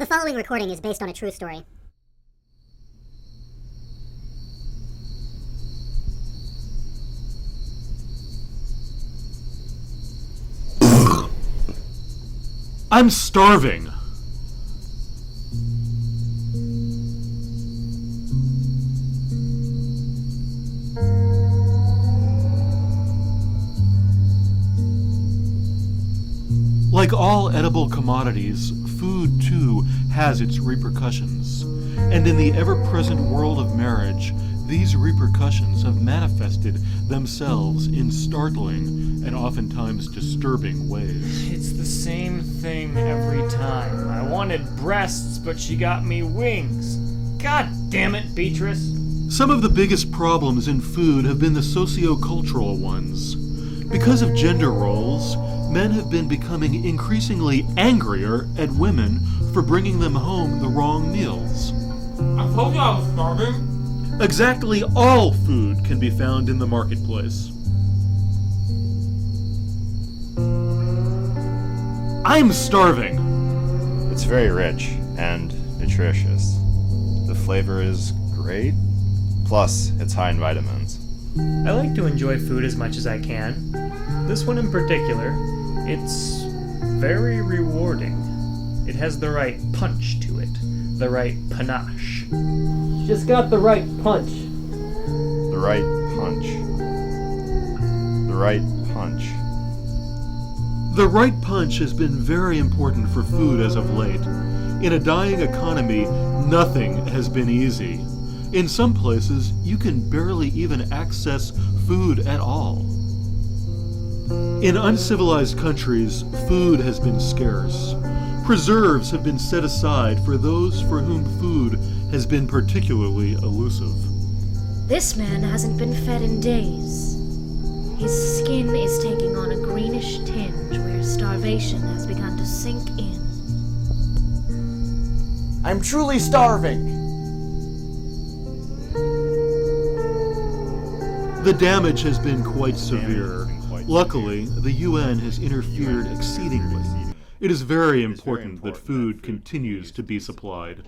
following recording is based on a true story. I'm starving. Like all edible commodities, food too has its repercussions. And in the ever-present world of marriage, these repercussions have manifested themselves in startling and oftentimes disturbing ways. It's the same thing every time. I wanted breasts, but she got me wings. God damn it, Beatrice. Some of the biggest problems in food have been the socio-cultural ones. Because of gender roles, men have been becoming increasingly angrier at women for bringing them home the wrong meals. I told you I was starving. Exactly all food can be found in the marketplace. I'm starving. It's very rich and nutritious. The flavor is great, plus it's high in vitamins. I like to enjoy food as much as I can. This one in particular, it's very rewarding. It has the right punch to it, the right panache. Just got the right punch. The right punch. The right punch. The right punch has been very important for food as of late. In a dying economy, nothing has been easy. In some places, you can barely even access food at all. In uncivilized countries, food has been scarce. Preserves have been set aside for those for whom food has been particularly elusive. This man hasn't been fed in days. His skin is taking on a greenish tinge where starvation has begun to sink in. I'm truly starving. The damage has been quite severe. Luckily, the UN has interfered exceedingly. It is very important that food continues to be supplied.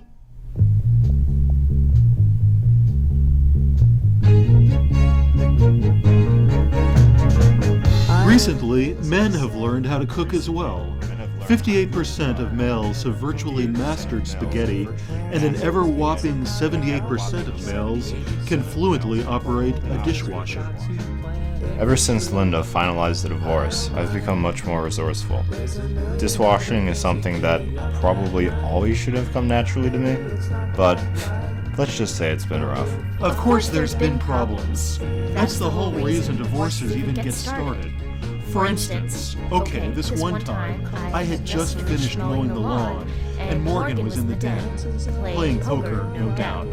Recently, men have learned how to cook as well. 58% of males have virtually mastered spaghetti, and an ever-whopping 78% of males can fluently operate a dishwasher. Ever since Linda finalized the divorce, I've become much more resourceful. Dishwashing is something that probably always should have come naturally to me, but let's just say it's been rough. Of course there's been problems. That's the whole reason divorces even get started. For instance, okay, this one time, I had just finished mowing the lawn, and Morgan was in the den, playing poker, no doubt.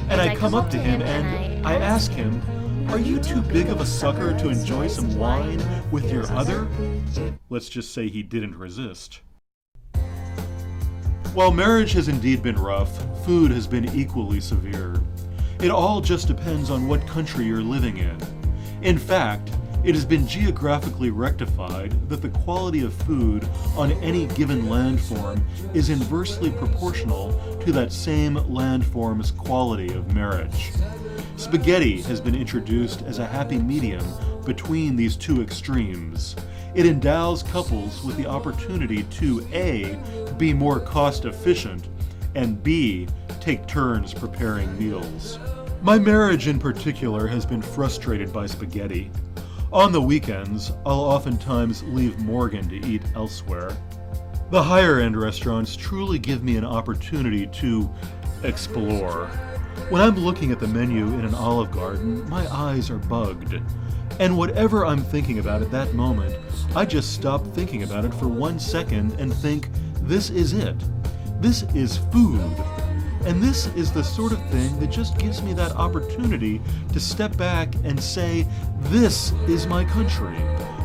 And I come up to him and I ask him, "Are you too big of a sucker to enjoy some wine with your other?" Let's just say he didn't resist. While marriage has indeed been rough, food has been equally severe. It all just depends on what country you're living in. In fact, it has been geographically rectified that the quality of food on any given landform is inversely proportional to that same landform's quality of marriage. Spaghetti has been introduced as a happy medium between these two extremes. It endows couples with the opportunity to A, be more cost efficient, and B, take turns preparing meals. My marriage in particular has been frustrated by spaghetti. On the weekends, I'll oftentimes leave Morgan to eat elsewhere. The higher-end restaurants truly give me an opportunity to explore. When I'm looking at the menu in an Olive Garden, my eyes are bugged. And whatever I'm thinking about at that moment, I just stop thinking about it for 1 second and think, this is it. This is food. And this is the sort of thing that just gives me that opportunity to step back and say, this is my country.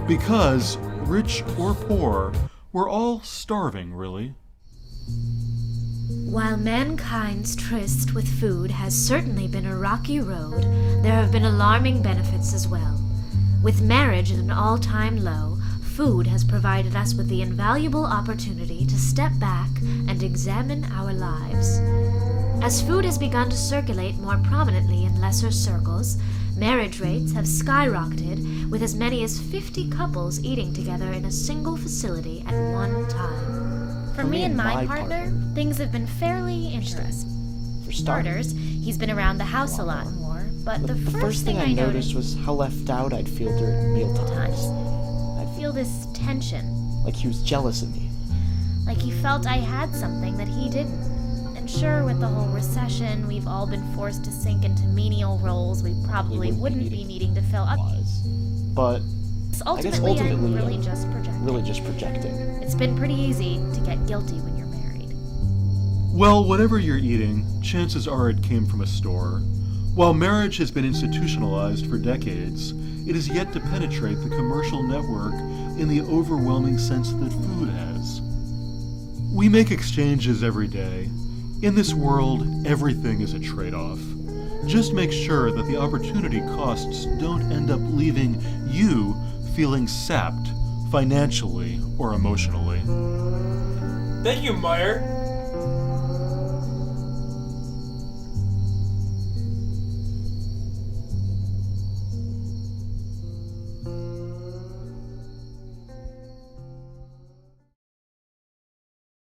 Because, rich or poor, we're all starving, really. While mankind's tryst with food has certainly been a rocky road, there have been alarming benefits as well. With marriage at an all-time low, food has provided us with the invaluable opportunity to step back and examine our lives. As food has begun to circulate more prominently in lesser circles, marriage rates have skyrocketed, with as many as 50 couples eating together in a single facility at one time. For me and my partner, things have been fairly interesting. For Starters, he's been around the house a lot more, but the first thing I noticed was how left out I'd feel during mealtimes. I'd feel this tension, Like he was jealous of me. like he felt I had something that he didn't. And sure, with the whole recession, we've all been forced to sink into menial roles we probably wouldn't be needing to fill up. But Ultimately, I'm ultimately, really just projecting. really just projecting. It's been pretty easy to get guilty when you're married. Well, whatever you're eating, chances are it came from a store. While marriage has been institutionalized for decades, it has yet to penetrate the commercial network in the overwhelming sense that food has. We make exchanges every day. In this world, everything is a trade-off. Just make sure that the opportunity costs don't end up leaving you feeling sapped financially or emotionally. Thank you, Meyer.